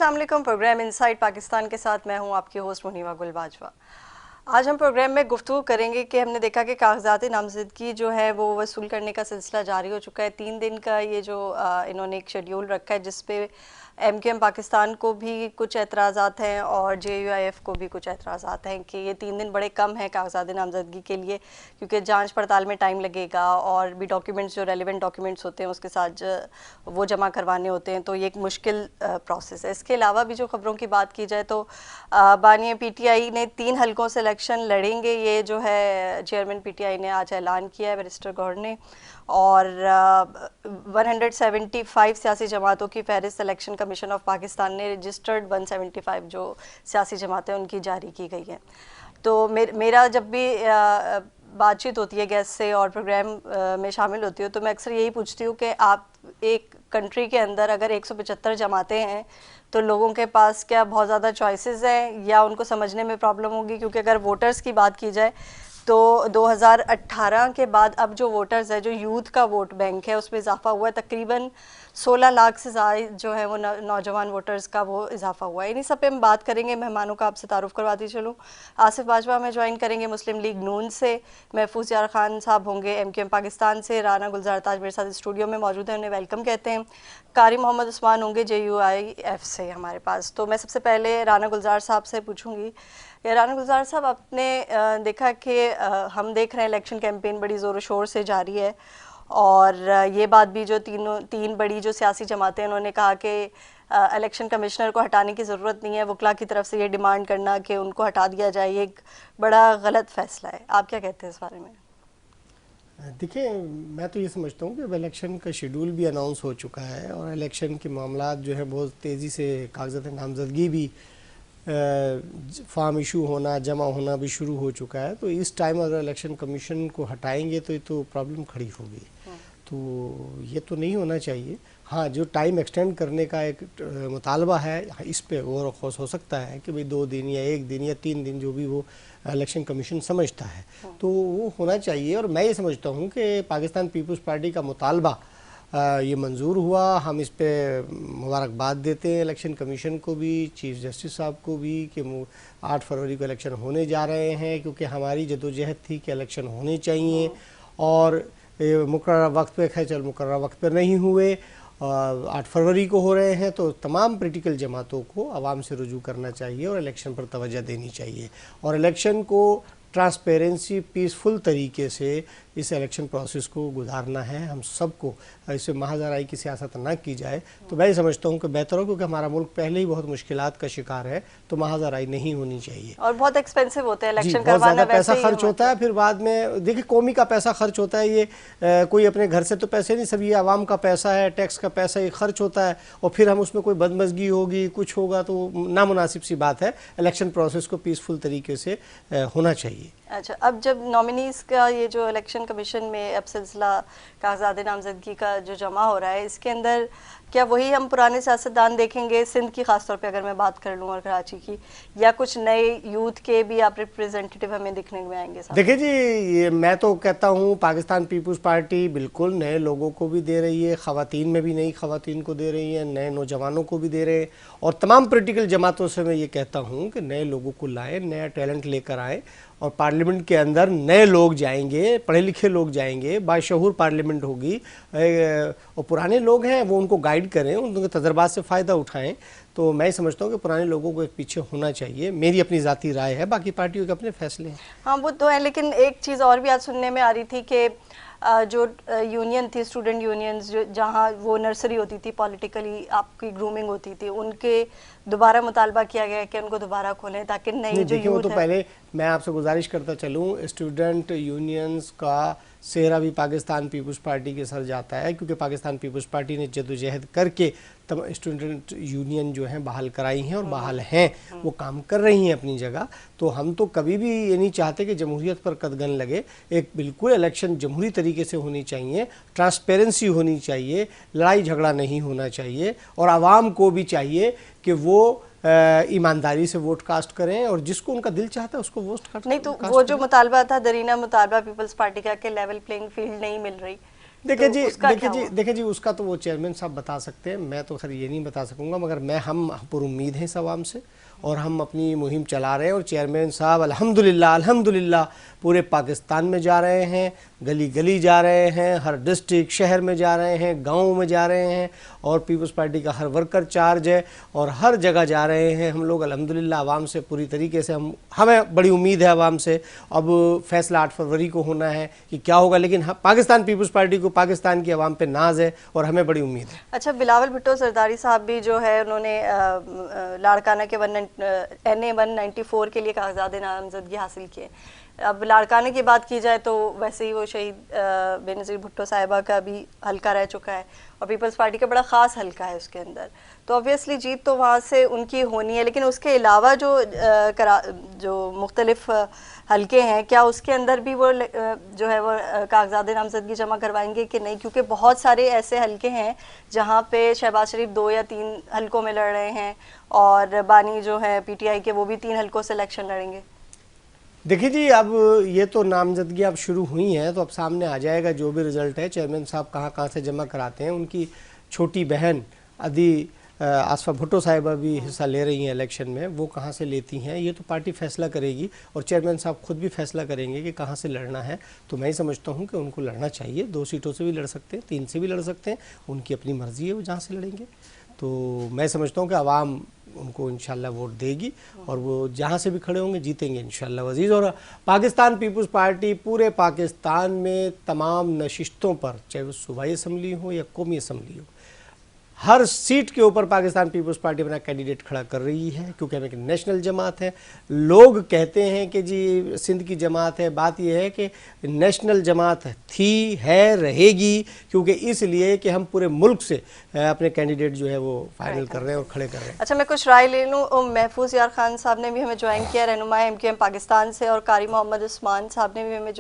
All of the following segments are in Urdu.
السلام علیکم. پروگرام انسائٹ پاکستان کے ساتھ میں ہوں آپ کی ہوسٹ منیبہ گل باجوہ. آج ہم پروگرام میں گفتگو کریں گے کہ ہم نے دیکھا کہ کاغذات نامزدگی جو ہے وہ وصول کرنے کا سلسلہ جاری ہو چکا ہے. 3 دن کا یہ جو انہوں نے ایک شیڈیول رکھا ہے جس پہ ایم کیو ایم پاکستان کو بھی کچھ اعتراضات ہیں اور جے یو آئی ایف کو بھی کچھ اعتراضات ہیں کہ یہ 3 دن بڑے کم ہیں کاغذات نامزدگی کے لیے، کیونکہ جانچ پڑتال میں ٹائم لگے گا اور بھی ڈاکیومنٹس جو ریلیونٹ ڈاکیومنٹس ہوتے ہیں اس کے ساتھ وہ جمع کروانے ہوتے ہیں، تو یہ ایک مشکل پروسیس ہے. اس کے علاوہ بھی جو خبروں کی بات کی جائے تو بانی پی ٹی آئی نے 3 حلقوں سے الیکشن لڑیں گے. یہ جو ہے چیئرمین پی ٹی آئی نے آج اعلان کیا ہے بیرسٹر گوہر نے، اور 175 سیاسی جماعتوں کی فہرست الیکشن کمیشن آف پاکستان نے رجسٹرڈ 175 جو سیاسی جماعتیں ان کی جاری کی گئی ہیں. تو میرا جب بھی بات چیت ہوتی ہے گیسٹ سے اور پروگرام میں شامل ہوتی ہوں تو میں اکثر یہی پوچھتی ہوں کہ آپ ایک کنٹری کے اندر اگر 175 جماعتیں ہیں تو لوگوں کے پاس کیا بہت زیادہ چوائسیز ہیں یا ان کو سمجھنے میں پرابلم ہوگی؟ کیونکہ اگر ووٹرز کی بات کی جائے تو 2018 کے بعد اب جو ووٹرز ہے، جو یوتھ کا ووٹ بینک ہے، اس میں اضافہ ہوا ہے. تقریباً 16 لاکھ سے زائد جو ہے وہ نوجوان ووٹرز کا وہ اضافہ ہوا ہے. انہی سب پہ ہم بات کریں گے. مہمانوں کا آپ سے تعارف کرواتی چلوں. آصف باجوہ ہمیں جوائن کریں گے مسلم لیگ نون سے، محفوظ یار خان صاحب ہوں گے ایم کیو ایم پاکستان سے، رانا گلزار تاج میرے ساتھ اسٹوڈیو میں موجود ہیں، انہیں ویلکم کہتے ہیں. قاری محمد عثمان ہوں گے جے یو آئی ایف سے ہمارے پاس. تو میں سب سے پہلے رانا گلزار صاحب سے پوچھوں گی. رانا گلزار صاحب، آپ نے دیکھا کہ ہم دیکھ رہے ہیں الیکشن کیمپین بڑی زور و شور سے جاری ہے، اور یہ بات بھی جو تین بڑی جو سیاسی جماعتیں انہوں نے کہا کہ الیکشن کمشنر کو ہٹانے کی ضرورت نہیں ہے، وکلاء کی طرف سے یہ ڈیمانڈ کرنا کہ ان کو ہٹا دیا جائے یہ ایک بڑا غلط فیصلہ ہے. آپ کیا کہتے ہیں اس بارے میں؟ دیکھیں، میں تو یہ سمجھتا ہوں کہ اب الیکشن کا شیڈول بھی اناؤنس ہو چکا ہے اور الیکشن کے معاملات جو ہیں بہت تیزی سے کاغذات نامزدگی بھی فارم ایشو ہونا، جمع ہونا بھی شروع ہو چکا ہے. تو اس ٹائم اگر الیکشن کمیشن کو ہٹائیں گے تو یہ تو پرابلم کھڑی ہوگی. تو یہ تو نہیں ہونا چاہیے. ہاں، جو ٹائم ایکسٹینڈ کرنے کا ایک مطالبہ ہے اس پہ غور و خوض ہو سکتا ہے کہ بھئی 2 دن یا 1 دن یا 3 دن جو بھی وہ الیکشن کمیشن سمجھتا ہے تو وہ ہونا چاہیے. اور میں یہ سمجھتا ہوں کہ پاکستان پیپلز پارٹی کا مطالبہ یہ منظور ہوا. ہم اس پہ مبارکباد دیتے ہیں الیکشن کمیشن کو بھی، چیف جسٹس صاحب کو بھی، کہ 8 فروری کو الیکشن ہونے جا رہے ہیں، کیونکہ ہماری جدوجہد تھی کہ الیکشن ہونے چاہیے اور مقررہ وقت پہ مقررہ وقت پہ نہیں ہوئے. 8 فروری کو ہو رہے ہیں تو تمام پولیٹیکل جماعتوں کو عوام سے رجوع کرنا چاہیے اور الیکشن پر توجہ دینی چاہیے اور الیکشن کو ٹرانسپیرنسی پیسفل طریقے سے اس الیکشن پروسیس کو گزارنا ہے. ہم سب کو اسے محض آرائی کی سیاست نہ کی جائے تو میں سمجھتا ہوں کہ بہتر ہو، کیونکہ ہمارا ملک پہلے ہی بہت مشکلات کا شکار ہے تو محض آرائی نہیں ہونی چاہیے. اور بہت ایکسپینسو ہوتا ہے الیکشن بہت کروانا، زیادہ پیسہ خرچ ہوتا ہے. پھر بعد میں دیکھیں قومی کا پیسہ خرچ ہوتا ہے، یہ کوئی اپنے گھر سے تو پیسے نہیں، سب یہ عوام کا پیسہ ہے، ٹیکس کا پیسہ یہ خرچ ہوتا ہے اور پھر ہم اس میں کوئی بدمزگی ہوگی، کچھ ہوگا تو نامناسب سی بات ہے. الیکشن پروسیس کو پیسفل طریقے سے ہونا چاہیے. اچھا، اب جب نامنیز کا یہ جو الیکشن کمیشن میں اب سلسلہ کاغذات نامزدگی کا جو جمع ہو رہا ہے، اس کے اندر کیا وہی ہم پرانے سیاستدان دیکھیں گے سندھ کی خاص طور پہ اگر میں بات کر لوں اور کراچی کی، یا کچھ نئے یوتھ کے بھی آپ ریپریزنٹیٹیو ہمیں دیکھنے میں آئیں گے؟ دیکھیں جی، میں تو کہتا ہوں پاکستان پیپلز پارٹی بالکل نئے لوگوں کو بھی دے رہی ہے، خواتین میں بھی نئی خواتین کو دے رہی ہے، نئے نوجوانوں کو بھی دے رہے ہیں اور تمام پولیٹیکل جماعتوں سے میں یہ کہتا ہوں کہ نئے لوگوں کو لائیں، نیا ٹیلنٹ لے کر آئیں اور پارلیمنٹ کے اندر نئے لوگ جائیں گے، پڑھے لکھے لوگ جائیں گے، باشعور پارلیمنٹ ہوگی اور پرانے لوگ ہیں وہ ان کو گائیڈ کریں، ان کے تجربات سے فائدہ اٹھائیں. تو میں سمجھتا ہوں کہ پرانے لوگوں کو ایک پیچھے ہونا چاہیے. میری اپنی ذاتی رائے ہے، باقی پارٹیوں کے اپنے فیصلے ہیں. ہاں وہ تو ہے، لیکن ایک چیز اور بھی آج سننے میں آ رہی تھی کہ جو یونین تھی، اسٹوڈنٹ یونینز، جہاں وہ نرسری ہوتی تھی، پولیٹیکلی آپ کی گرومنگ ہوتی تھی، ان کے دوبارہ مطالبہ کیا گیا ہے کہ ان کو دوبارہ کھولیں تاکہ نئی جو دیکھیں، وہ تو یوتھ ہے. پہلے میں آپ سے گزارش کرتا چلوں، اسٹوڈنٹ یونینز کا سہرا بھی پاکستان پیپلز پارٹی کے سر جاتا ہے، کیونکہ پاکستان پیپلز پارٹی نے جدوجہد کر کے اسٹوڈنٹ یونین جو ہیں بحال کرائی ہیں اور بحال ہیں، وہ کام کر رہی ہیں اپنی جگہ. تو ہم تو کبھی بھی یہ نہیں چاہتے کہ جمہوریت پر قدغن لگے. ایک بالکل الیکشن جمہوری طریقے سے ہونی چاہیے، ٹرانسپیرنسی ہونی چاہیے، لڑائی جھگڑا نہیں ہونا چاہیے اور عوام کو بھی چاہیے کہ وہ ایمانداری سے ووٹ کاسٹ کریں اور جس کو ان کا دل چاہتا ہے اس کو ووٹ کاسٹ کریں. نہیں تو وہ جو مطالبہ تھا، درینہ مطالبہ پیپلز پارٹی کا کہ لیول پلینگ فیلڈ نہیں مل رہی. دیکھیں جی اس کا تو وہ چیئرمین صاحب بتا سکتے ہیں, میں تو خیر یہ نہیں بتا سکوں گا, مگر ہم پر امید ہیں اس عوام سے, اور ہم اپنی مہم چلا رہے ہیں, اور چیئرمین صاحب الحمدللہ پورے پاکستان میں جا رہے ہیں, گلی گلی جا رہے ہیں, ہر ڈسٹرکٹ شہر میں جا رہے ہیں, گاؤں میں جا رہے ہیں, اور پیپلز پارٹی کا ہر ورکر چارج ہے, اور ہر جگہ جا رہے ہیں ہم لوگ الحمدللہ عوام سے پوری طریقے سے. ہمیں بڑی امید ہے عوام سے. اب فیصلہ 8 فروری کو ہونا ہے کہ کیا ہوگا, لیکن پاکستان پیپلز پارٹی کو پاکستان کی عوام پہ ناز ہے, اور ہمیں بڑی امید ہے. اچھا, بلاول بھٹو زرداری صاحب بھی جو ہے انہوں نے لاڑکانہ کے NA 194 کے لیے کاغذات نامزدگی حاصل کیے. اب لاڑکانہ کی بات کی جائے تو ویسے ہی وہ شہید بے نظیر بھٹو صاحبہ کا بھی حلقہ رہ چکا ہے, اور پیپلز پارٹی کا بڑا خاص حلقہ ہے اس کے اندر, تو obviously جیت تو وہاں سے ان کی ہونی ہے. لیکن اس کے علاوہ جو مختلف حلقے ہیں, کیا اس کے اندر بھی وہ جو ہے وہ کاغذات نامزدگی جمع کروائیں گے کہ نہیں؟ کیونکہ بہت سارے ایسے حلقے ہیں جہاں پہ شہباز شریف 2 یا 3 حلقوں میں لڑ رہے ہیں, اور بانی جو ہے PTI کے وہ بھی 3 حلقوں سے الیکشن لڑیں گے. دیکھیں جی, اب یہ تو نامزدگی اب شروع ہوئی ہیں, تو اب سامنے آ جائے گا جو بھی رزلٹ ہے. چیئرمین صاحب کہاں سے جمع کراتے ہیں. ان کی چھوٹی بہن ادی آصفہ بھٹو صاحبہ بھی حصہ لے رہی ہیں الیکشن میں, وہ کہاں سے لیتی ہیں یہ تو پارٹی فیصلہ کرے گی, اور چیئرمین صاحب خود بھی فیصلہ کریں گے کہ کہاں سے لڑنا ہے. تو میں ہی سمجھتا ہوں کہ ان کو لڑنا چاہیے, 2 سیٹوں سے بھی لڑ سکتے ہیں, 3 سے بھی لڑ سکتے ہیں, ان کی اپنی مرضی ہے وہ جہاں سے لڑیں گے. تو میں سمجھتا ہوں کہ عوام ان کو انشاءاللہ ووٹ دے گی, اور وہ جہاں سے بھی کھڑے ہوں گے جیتیں گے انشاءاللہ عزیز. اور پاکستان پیپلز پارٹی پورے پاکستان میں تمام نشستوں پر, چاہے وہ صوبائی اسمبلی ہو یا قومی اسمبلی ہو, ہر سیٹ کے اوپر پاکستان پیپلز پارٹی اپنا کینڈیڈیٹ کھڑا کر رہی ہے, کیونکہ ہم ایک نیشنل جماعت ہے. لوگ کہتے ہیں کہ جی سندھ کی جماعت ہے, بات یہ ہے کہ نیشنل جماعت تھی, ہے, رہے گی, کیونکہ اس لیے کہ ہم پورے ملک سے اپنے کینڈیڈیٹ جو ہے وہ فائنل کر رہے ہیں اور کھڑے کر رہے ہیں. اچھا, میں کچھ رائے لے لوں. محفوظ یار خان صاحب نے بھی ہمیں جوائن کیا, رہنما MQM پاکستان سے, اور قاری محمد عثمان صاحب نے بھی ہمیں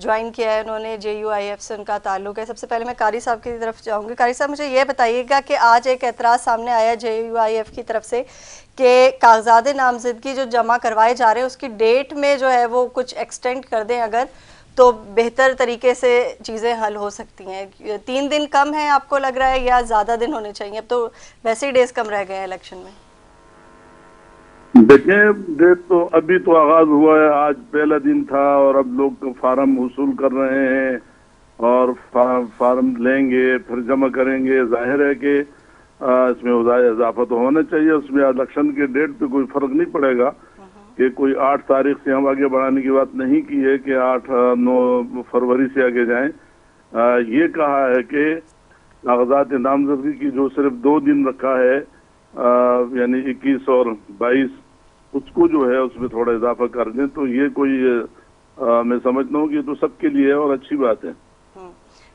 جوائن کیا ہے, انہوں نے JUIF سے ان کا تعلق ہے. سب سے پہلے میں قاری صاحب کی طرف جاؤں گی. قاری صاحب مجھے یہ بتائیے گا کہ آج ایک اعتراض سامنے آیا JUIF کی طرف سے کہ کاغذات نامزدگی جو جمع کروائے جا رہے ہیں اس کی ڈیٹ میں جو ہے وہ کچھ ایکسٹینڈ کر دیں اگر, تو بہتر طریقے سے چیزیں حل ہو سکتی ہیں. 3 دن کم ہیں آپ کو لگ رہا ہے, یا زیادہ دن ہونے چاہیے؟ اب تو ویسے ہی ڈیز کم رہ گئے ہیں الیکشن میں. دیکھیں, ڈیٹ تو ابھی تو آغاز ہوا ہے, آج پہلا دن تھا, اور اب لوگ فارم وصول کر رہے ہیں, اور فارم لیں گے پھر جمع کریں گے. ظاہر ہے کہ اس میں اضافہ تو ہونا چاہیے. اس میں الیکشن کے ڈیٹ پہ کوئی فرق نہیں پڑے گا, کہ کوئی 8 تاریخ سے ہم آگے بڑھانے کی بات نہیں کی ہے کہ 8-9 فروری سے آگے جائیں. یہ کہا ہے کہ کاغذات نامزدگی کی جو صرف 2 دن رکھا ہے, یعنی 21 اور 22, اس کو جو ہے اس میں تھوڑا اضافہ کر دیں. تو یہ کوئی میں سمجھتا ہوں کہ یہ تو سب کے لیے ہے اور اچھی بات ہے.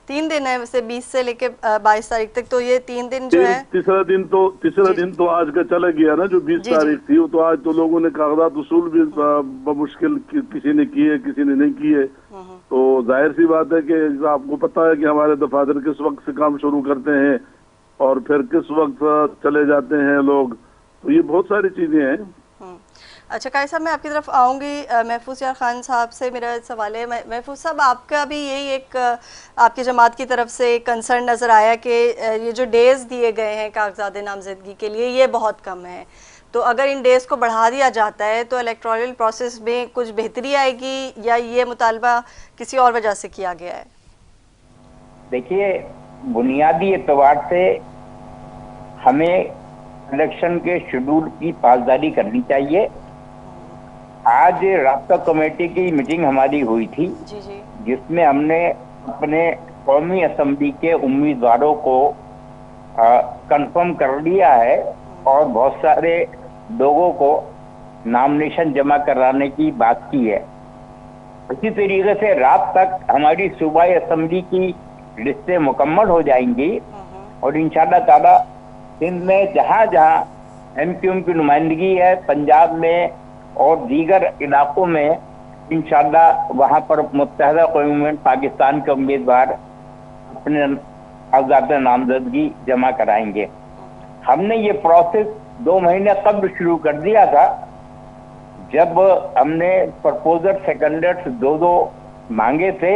3 دن ہے ویسے, 20 سے لے کے 22 تاریخ تک, تو یہ 3 دن جو ہے. تیسرا دن تو آج کا چلا گیا نا, جو 20 تاریخ تھی, تو آج تو لوگوں نے کاغذات وصول بھی بمشکل کسی نے کیے, کسی نے نہیں کیے. تو ظاہر سی بات ہے کہ آپ کو پتا ہے کہ ہمارے دفاتر کس وقت سے کام شروع کرتے ہیں اور پھر کس وقت چلے جاتے ہیں لوگ. تو یہ بہت ساری چیزیں ہیں. اچھا قاری صاحب, میں آپ کی طرف آؤں گی. محفوظ یار خان صاحب سے میرا سوال ہے. محفوظ صاحب, آپ کا بھی یہی ایک آپ کی جماعت کی طرف سے ایک کنسرن نظر آیا کہ یہ جو ڈیز دیے گئے ہیں کاغذات نامزدگی کے لیے یہ بہت کم ہے, تو اگر ان ڈیز کو بڑھا دیا جاتا ہے تو الیکٹورل پروسیس میں کچھ بہتری آئے گی, یا یہ مطالبہ کسی اور وجہ سے کیا گیا ہے؟ دیکھیے, بنیادی اعتبار سے ہمیں الیکشن کے شیڈول کی پاسداری کرنی چاہیے. آج رابطہ کمیٹی کی میٹنگ ہماری ہوئی تھی, جس میں ہم نے اپنے قومی اسمبلی کے امیدواروں کو کنفرم کر لیا ہے, اور بہت سارے لوگوں کو نامنیشن جمع کرانے کی بات کی ہے. اسی طریقے سے رات تک ہماری صوبائی اسمبلی کی لسٹیں مکمل ہو جائیں گی, اور انشاءاللہ تعالی سندھ میں جہاں جہاں MQM کی نمائندگی ہے, پنجاب میں اور دیگر علاقوں میں, انشاءاللہ وہاں پر متحدہ قومی پاکستان کے امیدوار اپنے کاغذات نامزدگی جمع کرائیں گے. ہم نے یہ پروسیس 2 مہینے قبل شروع کر دیا تھا, جب ہم نے پرپوزر سیکنڈرز 2 مانگے تھے,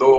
2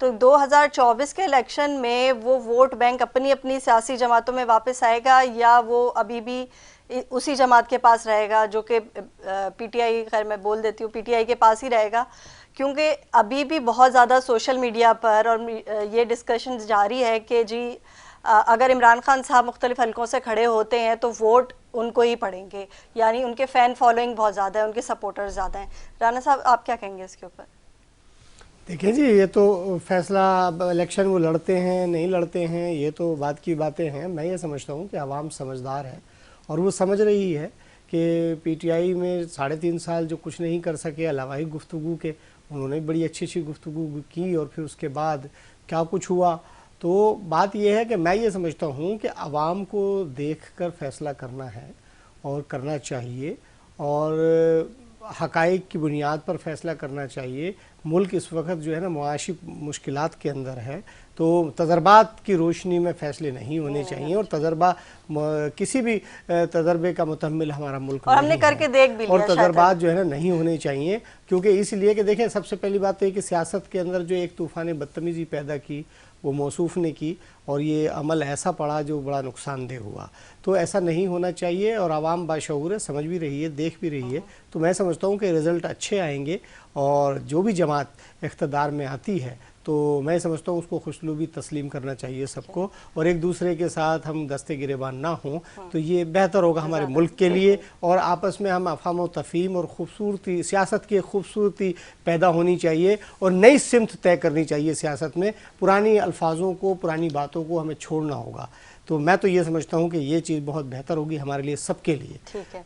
تو 2024 کے الیکشن میں وہ ووٹ بینک اپنی اپنی سیاسی جماعتوں میں واپس آئے گا یا وہ ابھی بھی اسی جماعت کے پاس رہے گا جو کہ پی ٹی آئی، خیر میں بول دیتی ہوں، پی ٹی آئی کے پاس ہی رہے گا؟ کیونکہ ابھی بھی بہت زیادہ سوشل میڈیا پر اور یہ ڈسکشن جاری ہے کہ جی اگر عمران خان صاحب مختلف حلقوں سے کھڑے ہوتے ہیں تو ووٹ ان کو ہی پڑیں گے، یعنی ان کے فین فالوئنگ بہت زیادہ ہے، ان کے سپورٹر زیادہ ہیں۔ رانا صاحب آپ کیا کہیں گے اس کے اوپر؟ دیکھیں جی، یہ تو فیصلہ اب الیکشن وہ لڑتے ہیں نہیں لڑتے ہیں یہ تو بات کی باتیں ہیں۔ میں یہ سمجھتا ہوں کہ عوام سمجھدار ہے اور وہ سمجھ رہی ہے کہ پی ٹی آئی میں 3.5 سال جو کچھ نہیں کر سکے علاوہ گفتگو کے، انہوں نے بڑی اچھی گفتگو کی اور پھر اس کے بعد کیا کچھ ہوا۔ تو بات یہ ہے کہ میں یہ سمجھتا ہوں کہ عوام کو دیکھ کر فیصلہ کرنا ہے اور کرنا چاہیے، اور حقائق کی بنیاد پر فیصلہ کرنا چاہیے۔ ملک اس وقت جو ہے نا معاشی مشکلات کے اندر ہے، تو تجربات کی روشنی میں فیصلے نہیں ہونے چاہیے، اور تجربہ کسی بھی تجربے کا متحمل ہمارا ملک اور ہم نے کر کے دیکھ بھی لیا، اور تجربات جو ہے نا نہیں ہونے چاہیے، کیونکہ اس لیے کہ دیکھیں سب سے پہلی بات تو یہ کہ سیاست کے اندر جو ایک طوفان بدتمیزی پیدا کی وہ موصوف نے کی، اور یہ عمل ایسا پڑا جو بڑا نقصان دہ ہوا۔ تو ایسا نہیں ہونا چاہیے، اور عوام باشعور ہے، سمجھ بھی رہی ہے، دیکھ بھی رہی ہے۔ تو میں سمجھتا ہوں کہ رزلٹ اچھے آئیں گے، اور جو بھی جماعت اقتدار میں آتی ہے تو میں سمجھتا ہوں اس کو خوشلوبی تسلیم کرنا چاہیے سب کو، اور ایک دوسرے کے ساتھ ہم دستے گریبان نہ ہوں، تو یہ بہتر ہوگا ہمارے ملک کے لیے، اور آپس میں ہم افہام و تفہیم اور خوبصورتی سیاست کی خوبصورتی پیدا ہونی چاہیے، اور نئی سمت طے کرنی چاہیے سیاست میں۔ پرانی الفاظوں کو، پرانی باتوں کو ہمیں چھوڑنا ہوگا۔ تو میں تو یہ سمجھتا ہوں کہ یہ چیز بہت بہتر ہوگی ہمارے لیے، سب کے لیے۔ ٹھیک ہے،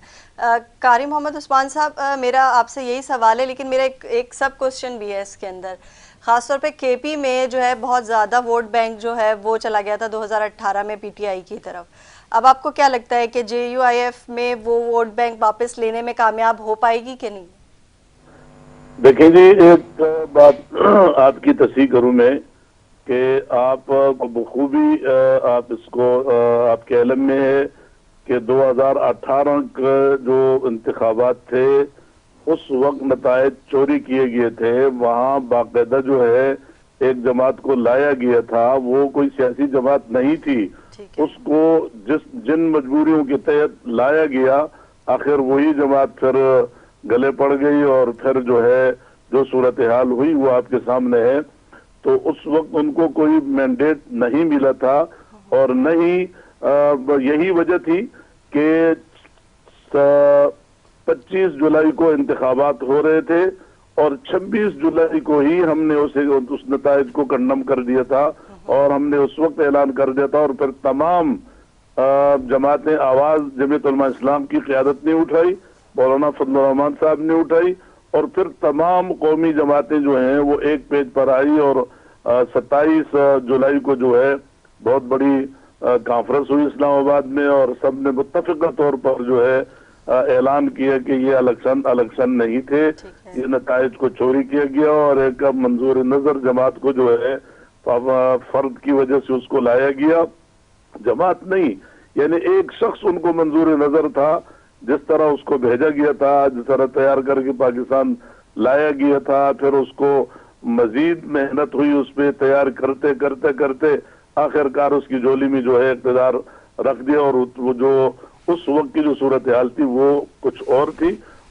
قاری محمد عثمان صاحب، میرا آپ سے یہی سوال ہے، لیکن میرا ایک سب کوشچن بھی ہے اس کے اندر، خاص طور پہ کے پی میں جو ہے بہت زیادہ ووٹ بینک جو ہے وہ چلا گیا تھا 2018 میں پی ٹی آئی کی طرف۔ اب آپ کو کیا لگتا ہے کہ جے یو آئی ایف میں وہ ووٹ بینک واپس لینے میں کامیاب ہو پائے گی کہ نہیں؟ دیکھیں جی، ایک بات آپ کی تصحیح کروں میں کہ آپ کو بخوبی آپ اس کو آپ کے علم میں ہے کہ 2018 کے جو انتخابات تھے اس وقت نتائج چوری کیے گئے تھے، وہاں باقاعدہ جو ہے ایک جماعت کو لایا گیا تھا، وہ کوئی سیاسی جماعت نہیں تھی، اس کو جن مجبوریوں کے تحت لایا گیا، آخر وہی جماعت پھر گلے پڑ گئی، اور پھر جو ہے جو صورتحال ہوئی وہ آپ کے سامنے ہے۔ تو اس وقت ان کو کوئی مینڈیٹ نہیں ملا تھا، اور نہیں یہی وجہ تھی کہ 25 جولائی کو انتخابات ہو رہے تھے، اور 26 جولائی کو ہی ہم نے اس نتائج کو کنڈم کر دیا تھا، اور ہم نے اس وقت اعلان کر دیا تھا، اور پھر تمام جماعتیں آواز جمعیت علماء اسلام کی قیادت نے اٹھائی، مولانا فضل الرحمان صاحب نے اٹھائی، اور پھر تمام قومی جماعتیں جو ہیں وہ ایک پیج پر آئی، اور 27 جولائی کو جو ہے بہت بڑی کانفرنس ہوئی اسلام آباد میں، اور سب نے متفقہ طور پر جو ہے اعلان کیا کہ یہ الیکشن نہیں تھے، یہ نتائج کو چوری کیا گیا، اور ایک منظور نظر جماعت کو جو ہے فرد کی وجہ سے اس کو لایا گیا، جماعت نہیں، یعنی ایک شخص ان کو منظور نظر تھا، جس طرح اس کو بھیجا گیا تھا، جس طرح تیار کر کے پاکستان لایا گیا تھا، پھر اس کو مزید محنت ہوئی اس پہ تیار کرتے کرتے کرتے آخر کار اس کی جولی میں جو ہے اقتدار رکھ دیا، اور وہ جو اس وقت کی جو صورتحال تھی وہ کچھ اور تھی۔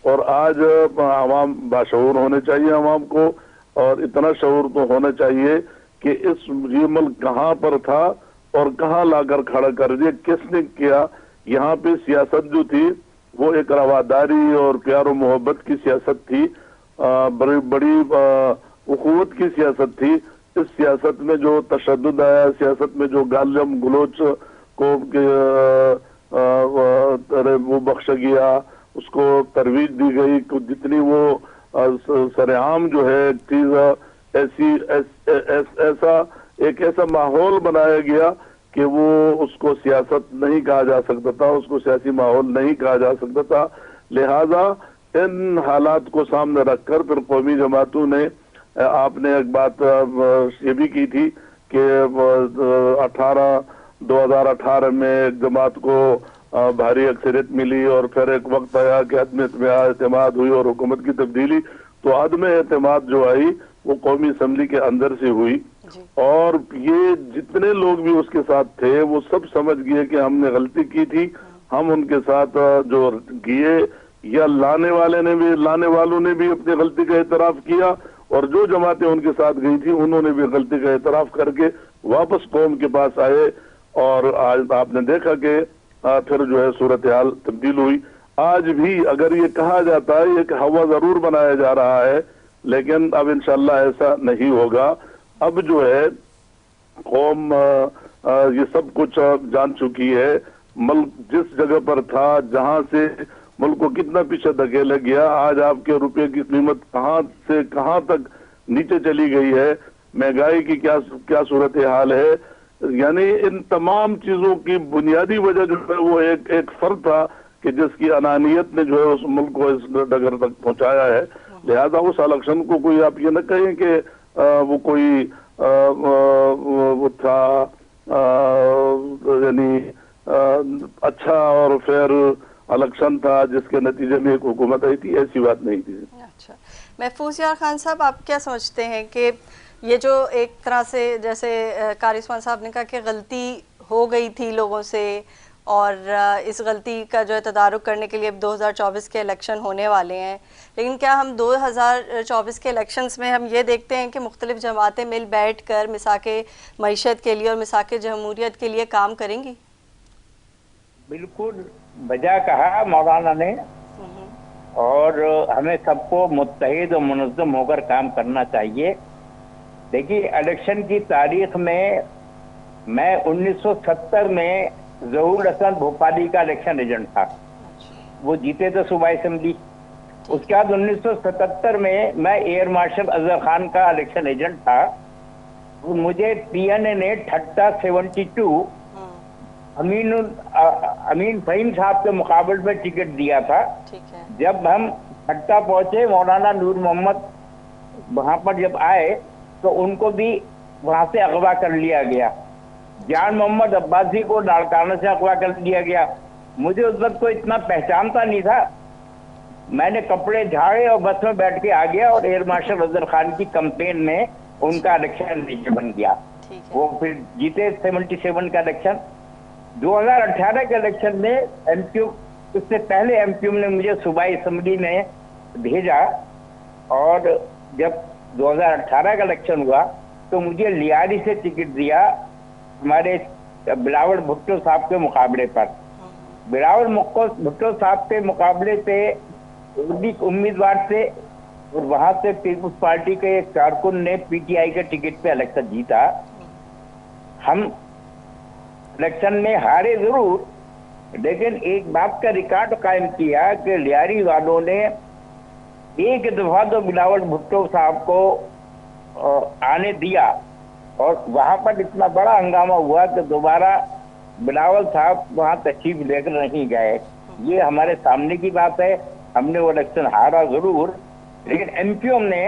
اور آج عوام باشعور ہونے چاہیے، عوام کو، اور اتنا شعور تو ہونا چاہیے کہ یہ ملک کہاں پر تھا اور کہاں لا کر کھڑا کر دیا، کس نے کیا۔ یہاں پہ سیاست جو تھی وہ ایک رواداری اور پیار و محبت کی سیاست تھی، بڑی اخوت کی سیاست تھی۔ اس سیاست میں جو تشدد آیا، سیاست میں جو گالم گلوچ کو وہ بخشا گیا، اس کو ترویج دی گئی، جتنی وہ سرعام جو ہے چیز ایسا ماحول بنایا گیا کہ وہ اس کو سیاست نہیں کہا جا سکتا تھا، اس کو سیاسی ماحول نہیں کہا جا سکتا تھا۔ لہذا ان حالات کو سامنے رکھ کر پھر قومی جماعتوں نے، آپ نے ایک بات یہ بھی کی تھی کہ 2018 میں ایک جماعت کو بھاری اکثریت ملی، اور پھر ایک وقت آیا کہ عدم اعتماد ہوئی اور حکومت کی تبدیلی۔ تو عدم اعتماد جو آئی وہ قومی اسمبلی کے اندر سے ہوئی، اور یہ جتنے لوگ بھی اس کے ساتھ تھے وہ سب سمجھ گئے کہ ہم نے غلطی کی تھی. ہم ان کے ساتھ جو گئے یا لانے والوں نے بھی اپنی غلطی کا اعتراف کیا, اور جو جماعتیں ان کے ساتھ گئی تھی انہوں نے بھی غلطی کا اعتراف کر کے واپس قوم کے پاس آئے. اور آج آپ نے دیکھا کہ پھر جو ہے صورتحال تبدیل ہوئی. آج بھی اگر یہ کہا جاتا ہے یہ کہ ہوا ضرور بنایا جا رہا ہے, لیکن اب انشاءاللہ ایسا نہیں ہوگا. اب جو ہے قوم یہ سب کچھ جان چکی ہے. ملک جس جگہ پر تھا, جہاں سے ملک کو کتنا پیچھے دھکیلا گیا, آج آپ کے روپے کی قیمت کہاں سے کہاں تک نیچے چلی گئی ہے, مہنگائی کی کیا صورتحال ہے. یعنی ان تمام چیزوں کی بنیادی وجہ جو ہے وہ ایک فرد تھا کہ جس کی انانیت نے جو ہے اس ملک کو اس ڈگر تک پہنچایا ہے. لہذا اس الیکشن کو کوئی آپ یہ نہ کہیں کہ وہ کوئی وہ تھا یعنی اچھا اور فیئر الیکشن تھا جس کے نتیجے میں ایک حکومت آئی تھی, ایسی بات نہیں تھی. اچھا, محفوظ یار خان صاحب, آپ کیا سمجھتے ہیں کہ یہ جو ایک طرح سے جیسے قاری عثمان صاحب نے کہا کہ غلطی ہو گئی تھی لوگوں سے, اور اس غلطی کا جو ہے تدارک کرنے کے لیے اب 2024 کے الیکشن ہونے والے ہیں, لیکن کیا ہم 2024 کے الیکشنز میں ہم یہ دیکھتے ہیں کہ مختلف جماعتیں مل بیٹھ کر مساق معیشت کے لیے اور مساق جمہوریت کے لیے کام کریں گی؟ بالکل بجا کہا مولانا نے, اور ہمیں سب کو متحد اور منظم ہو کر کام کرنا چاہیے. دیکھیے الیکشن کی تاریخ میں 1970 میں ظہور حسن بھوپالی کا الیکشن ایجنٹ تھا, وہ جیتے تھے صوبائی اسمبلی. اس کے بعد 1977 میں ایئر مارشل اظہر خان کا الیکشن ایجنٹ تھا. مجھے پی این اے نے ٹھٹا 72 امین فہیم صاحب کے مقابل میں ٹکٹ دیا تھا. جب ہم ٹھٹا پہنچے, مولانا نور محمد وہاں پر جب آئے تو ان کو بھی وہاں سے اغوا کر لیا گیا. جان محمد عباسی کو لاڑکانہ سے اغوا کر لیا گیا. مجھے اس وقت کوئی اتنا پہچانتا نہیں تھا, میں نے کپڑے جھاڑے اور بس میں بیٹھ کے آ گیا, اور ایئر مارشل اظہر خان کی کمپین میں ان کا الیکشن بن گیا. وہ پھر جیتے 77 کا الیکشن. 2018 کے الیکشن میں ایم کیو, اس سے پہلے ایم کیو نے مجھے صوبائی اسمبلی میں بھیجا, اور جب 2018 کا الیکشن ہوا تو مجھے لیاری سے ٹکٹ دیا ہمارے بلاول بھٹو صاحب کے مقابلے پر. بلاول بھٹو صاحب کے مقابلے پہ امیدوار تھے, اور وہاں سے پیپلز پارٹی کے ایک کارکن نے پی ٹی آئی کے ٹکٹ پہ الیکشن جیتا. ہم الیکشن میں ہارے ضرور, لیکن ایک بات کا ریکارڈ قائم کیا کہ لیاری والوں نے ایک دفعہ تو بلاول بھٹو صاحب کو آنے دیا, اور وہاں پر اتنا بڑا ہنگامہ ہوا کہ دوبارہ بلاول صاحب وہاں تشریف لے کر نہیں گئے. یہ ہمارے سامنے کی بات ہے. ہم نے وہ الیکشن ہارا ضرور, لیکن ایم کیو ایم نے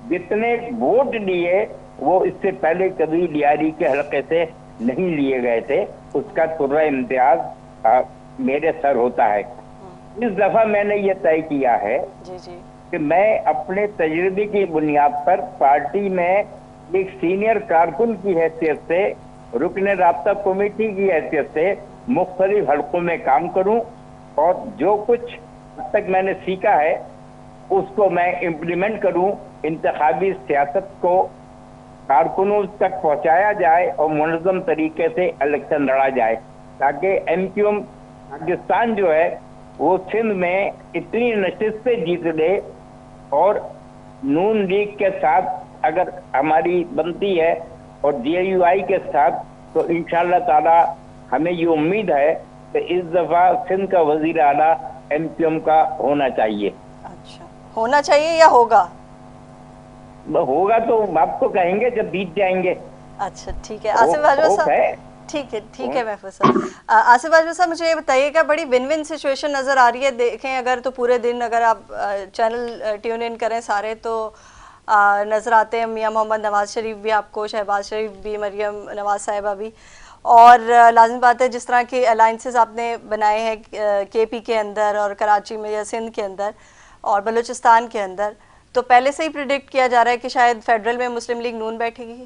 جتنے ووٹ لیے وہ اس سے پہلے کبھی لیاری کے حلقے سے نہیں لیے گئے تھے. اس کا سرہ امتیاز میرے سر ہوتا ہے. اس دفعہ میں نے یہ طے کیا ہے کہ میں اپنے تجربے کی بنیاد پر پارٹی میں ایک سینئر کارکن کی حیثیت سے, رکن رابطہ کمیٹی کی حیثیت سے مختلف حلقوں میں کام کروں, اور جو کچھ اب تک میں نے سیکھا ہے اس کو میں امپلیمنٹ کروں. انتخابی سیاست کو کارکنوں تک پہنچایا جائے اور منظم طریقے سے الیکشن لڑا جائے, تاکہ ایم کیو ایم پاکستان جو ہے وہ سندھ میں اتنی نشستیں جیت لے, اور نون لیگ کے ساتھ اگر ہماری بنتی ہے اور ڈی یو آئی کے ساتھ, تو انشاءاللہ تعالی ہمیں یہ امید ہے کہ اس دفعہ سندھ کا وزیر اعلیٰ ایم کیو ایم کا ہونا چاہیے. اچھا, ہونا چاہیے یا ہوگا؟ ہوگا تو آپ کو کہیں گے جب جیت جائیں گے. اچھا ٹھیک ہے. آصف باجوہ صاحب, ٹھیک ہے محفوظ صاحب. آصف باجوہ صاحب, مجھے یہ بتائیے کہ بڑی ون ون سچویشن نظر آ رہی ہے. دیکھیں اگر تو پورے دن اگر آپ چینل ٹیون ان کریں سارے تو نظر آتے ہیں میاں محمد نواز شریف بھی آپ کو, شہباز شریف بھی, مریم نواز صاحبہ بھی, اور لازم بات ہے جس طرح کے الائنسز آپ نے بنائے ہیں کے پی کے اندر اور کراچی میں یا سندھ کے اندر اور بلوچستان کے اندر, تو پہلے سے ہی پریڈکٹ کیا جا رہا ہے کہ شاید فیڈرل میں مسلم لیگ نون بیٹھے گی.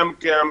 MKM,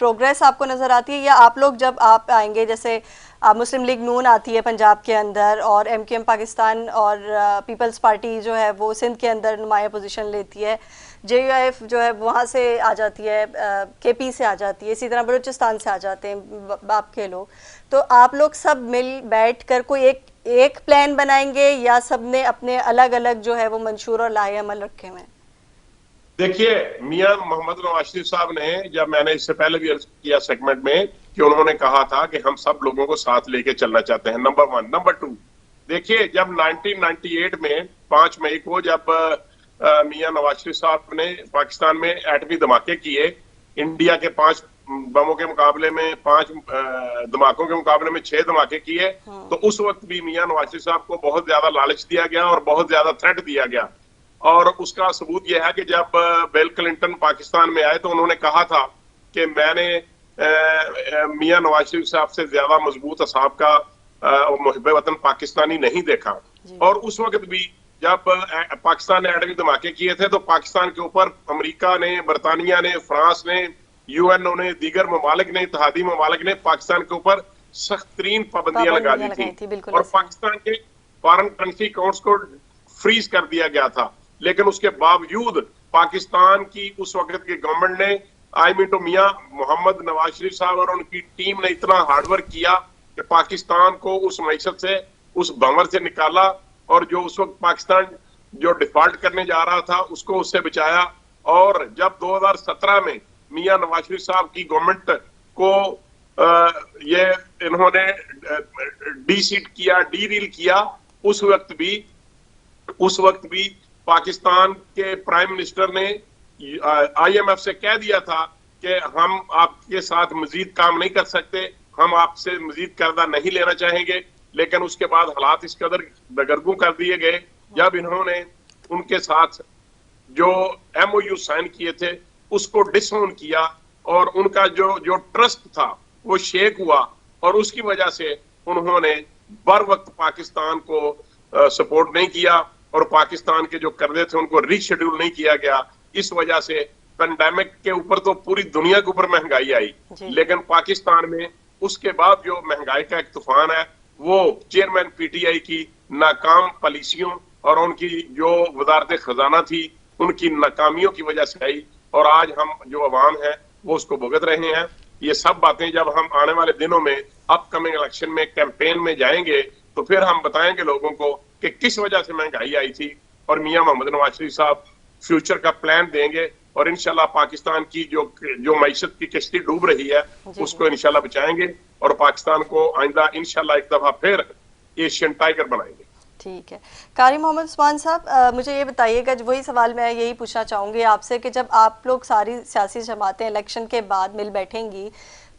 پروگریس آپ کو نظر آتی ہے، یا آپ لوگ جب آپ آئیں گے، جیسے مسلم لیگ نون آتی ہے پنجاب کے اندر، اور ایم کیو ایم پاکستان اور پیپلز پارٹی جو ہے وہ سندھ کے اندر نمایاں پوزیشن لیتی ہے، جے یو ایف جو ہے وہاں سے آ جاتی ہے، کے پی سے آ جاتی ہے، اسی طرح بلوچستان سے آ جاتے ہیں باپ کے لوگ، تو آپ لوگ سب مل بیٹھ کر کوئی ایک پلان بنائیں گے، یا سب نے اپنے الگ الگ جو ہے وہ منشور اور لاہے عمل رکھے ہوئے ہیں؟ دیکھیے، میاں محمد نواز شریف صاحب نے، جب میں نے اس سے پہلے بھی عرض کیا سیگمنٹ میں کہ انہوں نے کہا تھا کہ ہم سب لوگوں کو ساتھ لے کے چلنا چاہتے ہیں، نمبر 1۔ نمبر 2، دیکھیے جب 1998 میں 5 مئی کو جب میاں نواز شریف صاحب نے پاکستان میں ایٹمی دھماکے کیے، انڈیا کے 5 بموں کے مقابلے میں 5 دھماکوں کے مقابلے میں 6 دھماکے کیے، تو اس وقت بھی میاں نواز شریف صاحب کو بہت زیادہ لالچ دیا گیا اور بہت زیادہ تھریٹ دیا گیا، اور اس کا ثبوت یہ ہے کہ جب بل کلنٹن پاکستان میں آئے تو انہوں نے کہا تھا کہ میں نے میاں نواز شریف صاحب سے زیادہ مضبوط اصحاب کا محب وطن پاکستانی نہیں دیکھا، اور اس وقت بھی جب پاکستان نے ایٹمی دھماکے کیے تھے تو پاکستان کے اوپر امریکہ نے، برطانیہ نے، فرانس نے، یو این او نے، دیگر ممالک نے، اتحادی ممالک نے پاکستان کے اوپر سخت ترین پابندیاں لگا دی تھی، اور پاکستان کے فارن کرنسی اکاؤنٹس کو فریز کر دیا گیا تھا، لیکن اس کے باوجود پاکستان کی اس وقت کی گورنمنٹ نے، آئی مین ٹو میاں محمد نواز شریف صاحب اور ان کی ٹیم نے اتنا ہارڈ ورک کیا کہ پاکستان کو اس معیشت سے، اس بھنور سے نکالا، اور جو اس وقت پاکستان جو ڈیفالٹ کرنے جا رہا تھا اس کو اس سے بچایا، اور جب 2017 میں میاں نواز شریف صاحب کی گورنمنٹ کو یہ انہوں نے ڈی سیٹ کیا، ڈی ریل کیا، اس وقت بھی پاکستان کے پرائم منسٹر نے آئی ایم ایف سے کہہ دیا تھا کہ ہم آپ کے ساتھ مزید کام نہیں کر سکتے، ہم آپ سے مزید قرضہ نہیں لینا چاہیں گے، لیکن اس کے بعد حالات اس قدر دگرگوں کر دیے گئے جب انہوں نے ان کے ساتھ جو ایم او یو سائن کیے تھے اس کو ڈس اون کیا، اور ان کا جو ٹرسٹ تھا وہ شیک ہوا، اور اس کی وجہ سے انہوں نے بر وقت پاکستان کو سپورٹ نہیں کیا، اور پاکستان کے جو قرضے تھے ان کو ری شیڈول نہیں کیا گیا۔ اس وجہ سے پینڈیمک کے اوپر تو پوری دنیا کے اوپر مہنگائی آئی، لیکن پاکستان میں اس کے بعد جو مہنگائی کا ایک طوفان ہے وہ چیئرمین پی ٹی آئی کی ناکام پالیسیوں اور ان کی جو وزارت خزانہ تھی ان کی ناکامیوں کی وجہ سے آئی، اور آج ہم جو عوام ہیں وہ اس کو بھگت رہے ہیں۔ یہ سب باتیں جب ہم آنے والے دنوں میں اپ کمنگ الیکشن میں کیمپین میں جائیں گے تو پھر ہم بتائیں گے لوگوں کو کہ کس وجہ سے مہنگائی آئی تھی، اور میاں محمد نواز شریف صاحب فیوچر کا پلان دیں گے، اور انشاءاللہ پاکستان کی جو معیشت کی کشتی ڈوب رہی ہے اس کو انشاءاللہ بچائیں گے، اور پاکستان کو آئندہ انشاءاللہ ایک دفعہ پھر ایشین ٹائگر بنائیں گے۔ ٹھیک ہے، قاری محمد عثمان صاحب مجھے یہ بتائیے گا، وہی سوال میں یہی پوچھنا چاہوں گی آپ سے کہ جب آپ لوگ ساری سیاسی جماعتیں الیکشن کے بعد مل بیٹھیں گی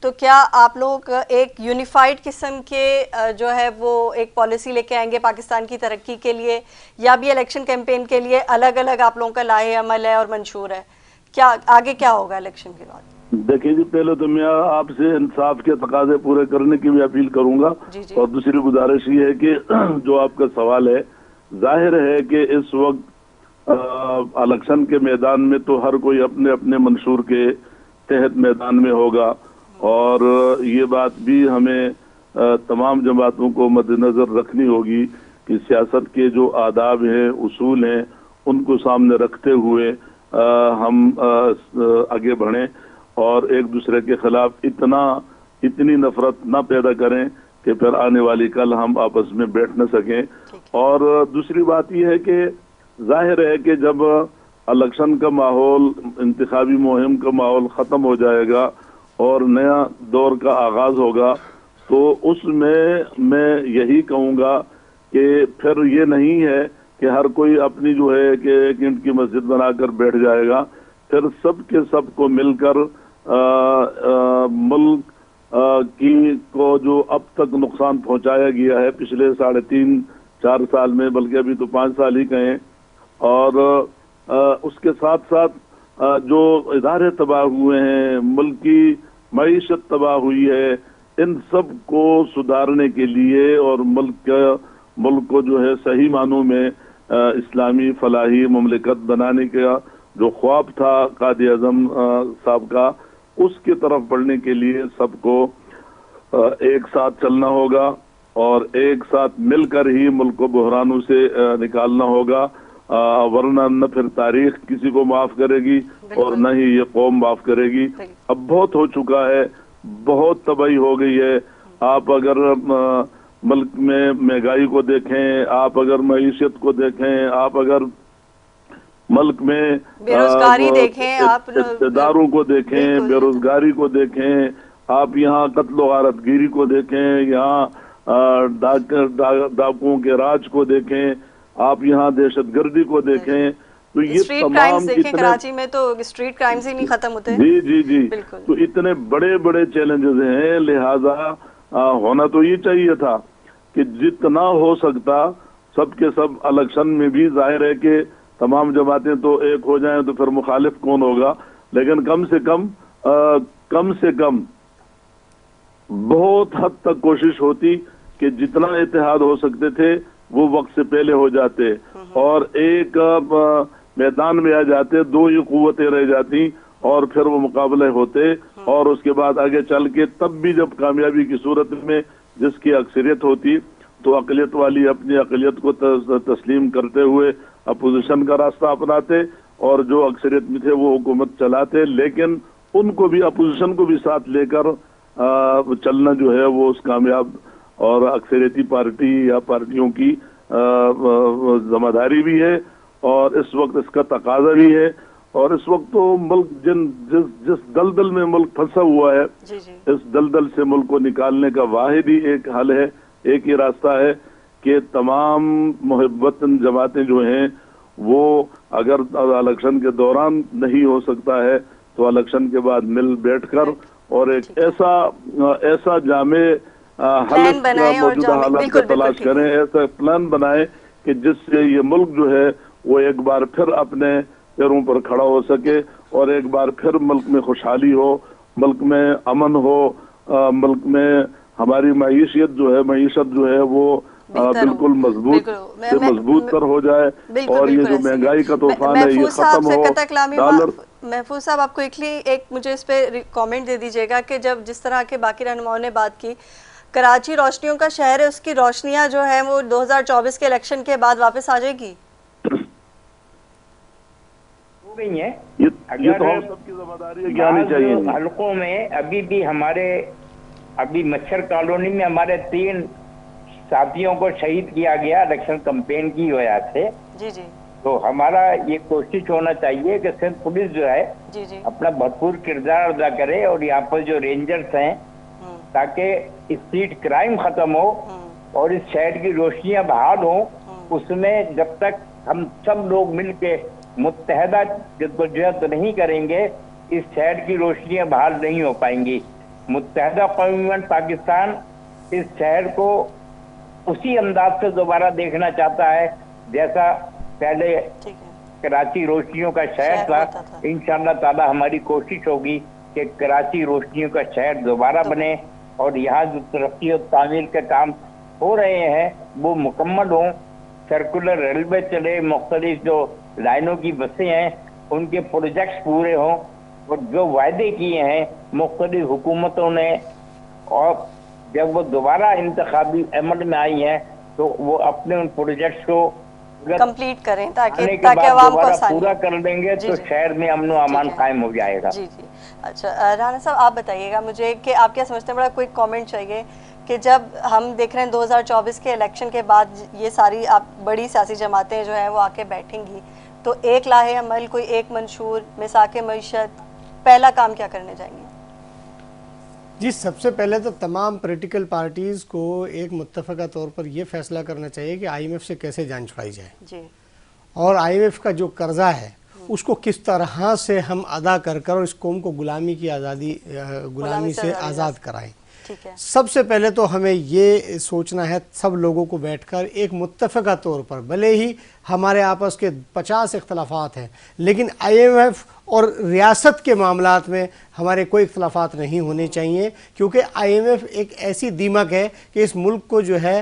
تو کیا آپ لوگ ایک یونیفائڈ قسم کے جو ہے وہ ایک پالیسی لے کے آئیں گے پاکستان کی ترقی کے لیے، یا بھی الیکشن کیمپین کے لیے الگ الگ آپ لوگوں کا لاہے عمل ہے اور منشور ہے؟ کیا آگے کیا ہوگا الیکشن کے بعد؟ دیکھیں جی، پہلے تو میں آپ سے انصاف کے تقاضے پورے کرنے کی بھی اپیل کروں گا، اور دوسری گزارش یہ ہے کہ جو آپ کا سوال ہے، ظاہر ہے کہ اس وقت الیکشن کے میدان میں تو ہر کوئی اپنے اپنے منشور کے تحت میدان میں ہوگا، اور یہ بات بھی ہمیں تمام جماعتوں کو مد نظر رکھنی ہوگی کہ سیاست کے جو آداب ہیں، اصول ہیں، ان کو سامنے رکھتے ہوئے ہم آگے بڑھیں، اور ایک دوسرے کے خلاف اتنی نفرت نہ پیدا کریں کہ پھر آنے والی کل ہم آپس میں بیٹھ نہ سکیں۔ اور دوسری بات یہ ہے کہ ظاہر ہے کہ جب الیکشن کا ماحول، انتخابی مہم کا ماحول ختم ہو جائے گا اور نیا دور کا آغاز ہوگا تو اس میں یہی کہوں گا کہ پھر یہ نہیں ہے کہ ہر کوئی اپنی جو ہے کہ ایک اینٹ کی مسجد بنا کر بیٹھ جائے گا، پھر سب کے سب کو مل کر ملک کو جو اب تک نقصان پہنچایا گیا ہے پچھلے 3.5-4 سال میں، بلکہ ابھی تو 5 سال ہی کہیں، اور اس کے ساتھ ساتھ جو ادارے تباہ ہوئے ہیں، ملک کی معیشت تباہ ہوئی ہے، ان سب کو سدھارنے کے لیے اور ملک کو جو ہے صحیح معنوں میں اسلامی فلاحی مملکت بنانے کا جو خواب تھا قائد اعظم صاحب کا، اس کی طرف بڑھنے کے لیے سب کو ایک ساتھ چلنا ہوگا اور ایک ساتھ مل کر ہی ملک کو بحرانوں سے نکالنا ہوگا، ورنہ نہ پھر تاریخ کسی کو معاف کرے گی اور نہ ہی یہ قوم معاف کرے گی۔ اب بہت ہو چکا ہے، بہت تباہی ہو گئی ہے۔ آپ اگر ملک میں مہنگائی کو دیکھیں، آپ اگر معیشت کو دیکھیں، آپ اگر ملک میں بے روزگاری دیکھیں، آپ اقتداروں کو دیکھیں، بے روزگاری کو دیکھیں، آپ یہاں قتل و غارت گیری کو دیکھیں، یہاں ڈاکوؤں کے راج کو دیکھیں، آپ یہاں دہشت گردی کو دیکھیں، تو یہ اسٹریٹ تمام کرائمز دیکھیں، اتنے کراچی میں تو اسٹریٹ کرائمز ہی نہیں ختم ہوتے۔ جی جی جی بالکل، تو اتنے بڑے بڑے چیلنجز ہیں، لہذا ہونا تو یہ چاہیے تھا کہ جتنا ہو سکتا سب کے سب الیکشن میں بھی، ظاہر ہے کہ تمام جماعتیں تو ایک ہو جائیں تو پھر مخالف کون ہوگا، لیکن کم سے کم بہت حد تک کوشش ہوتی کہ جتنا اتحاد ہو سکتے تھے وہ وقت سے پہلے ہو جاتے اور ایک میدان میں آ جاتے، دو ہی قوتیں رہ جاتی اور پھر وہ مقابلے ہوتے، اور اس کے بعد آگے چل کے تب بھی جب کامیابی کی صورت میں جس کی اکثریت ہوتی تو اقلیت والی اپنی اقلیت کو تسلیم کرتے ہوئے اپوزیشن کا راستہ اپناتے اور جو اکثریت میں تھے وہ حکومت چلاتے، لیکن ان کو بھی، اپوزیشن کو بھی ساتھ لے کر چلنا جو ہے وہ اس کامیاب اور اکثریتی پارٹی یا پارٹیوں کی ذمہ داری بھی ہے، اور اس وقت اس کا تقاضا بھی ہے۔ اور اس وقت تو ملک جس دلدل میں ملک پھنسا ہوا ہے، اس دلدل سے ملک کو نکالنے کا واحد ہی ایک حل ہے، ایک ہی راستہ ہے کہ تمام محب وطن جماعتیں جو ہیں وہ اگر الیکشن کے دوران نہیں ہو سکتا ہے تو الیکشن کے بعد مل بیٹھ کر اور ایک ایسا جامع حل موجودہ حالات کا تلاش کریں، ایسا پلان بنائیں کہ جس سے یہ ملک جو ہے وہ ایک بار پھر اپنے پیروں پر کھڑا ہو سکے اور ایک بار پھر ملک میں خوشحالی ہو، ملک میں امن ہو، ملک میں ہماری معیشت جو ہے وہ بالکل مضبوط تر ہو جائے اور یہ جو مہنگائی کا طوفان ہے یہ ختم ہو۔ محفوظ صاحب، آپ کو ایک مجھے اس پہ کامنٹ دے دیجیے گا کہ جب جس طرح کے باقی رہنماؤں نے بات کی، کراچی روشنیوں کا شہر ہے، اس کی روشنیاں جو ہیں وہ 2024 کے الیکشن کے بعد واپس آ جائے گی؟ ہو گئی ہیں، یہ تو ہم سب کی ذمہ داری ہے کہ آنی چاہیے۔ حلقوں میں ابھی بھی ابھی مچھر کالونی میں ہمارے 3 ساتھیوں کو شہید کیا گیا الیکشن کمپین کی وجہ سے۔ جی جی، تو ہمارا یہ کوشش ہونا چاہیے کہ سندھ پولیس جو ہے اپنا بھرپور کردار ادا کرے اور یہاں پر جو رینجرز ہیں تاکہ اسٹریٹ کرائم ختم ہو اور اس شہر کی روشنیاں بحال ہوں۔ اس میں جب تک ہم سب لوگ مل کے متحدہ جدوجہد نہیں کریں گے اس شہر کی روشنیاں بحال نہیں ہو پائیں گی۔ متحدہ قوم پاکستان اس شہر کو اسی انداز سے دوبارہ دیکھنا چاہتا ہے جیسا پہلے کراچی روشنیوں کا شہر تھا۔ انشاءاللہ تعالی ہماری کوشش ہوگی کہ کراچی روشنیوں کا شہر دوبارہ بنے اور یہاں جو ترقی اور تعمیر کے کام ہو رہے ہیں وہ مکمل ہوں، سرکولر ریلوے چلے، مختلف جو لائنوں کی بسیں ہیں ان کے پروجیکٹس پورے ہوں، اور جو وعدے کیے ہیں مختلف حکومتوں نے اور جب وہ دوبارہ انتخابی عمل میں آئی ہیں تو وہ اپنے ان پروجیکٹس کو کمپلیٹ کریں تاکہ عوام کو آسانی پورا کر دیں گے تو شہر میں امن و امان قائم ہو جائے گا۔ جی جی، اچھا رانا صاحب آپ بتائیے گا مجھے کہ آپ کیا سمجھتے ہیں، بڑا کوئی کامنٹ چاہیے کہ جب ہم دیکھ رہے ہیں 2024 کے الیکشن کے بعد یہ ساری بڑی سیاسی جماعتیں جو ہیں وہ آ کے بیٹھیں گی تو ایک لاہ عمل، کوئی ایک منشور، مساک معیشت، پہلا کام کیا کرنے جائیں گے؟ جی، سب سے پہلے تو تمام پولیٹیکل پارٹیز کو ایک متفقہ طور پر یہ فیصلہ کرنا چاہیے کہ آئی ایم ایف سے کیسے جان چھڑائی جائے جی، اور آئی ایم ایف کا جو قرضہ ہے اس کو کس طرح سے ہم ادا کر کر اس قوم کو غلامی سے آزاد کرائیں۔ سب سے پہلے تو ہمیں یہ سوچنا ہے سب لوگوں کو بیٹھ کر ایک متفقہ طور پر، بھلے ہی ہمارے آپس کے 50 اختلافات ہیں لیکن آئی ایم ایف اور ریاست کے معاملات میں ہمارے کوئی اختلافات نہیں ہونے چاہیے، کیونکہ آئی ایم ایف ایک ایسی دیمک ہے کہ اس ملک کو جو ہے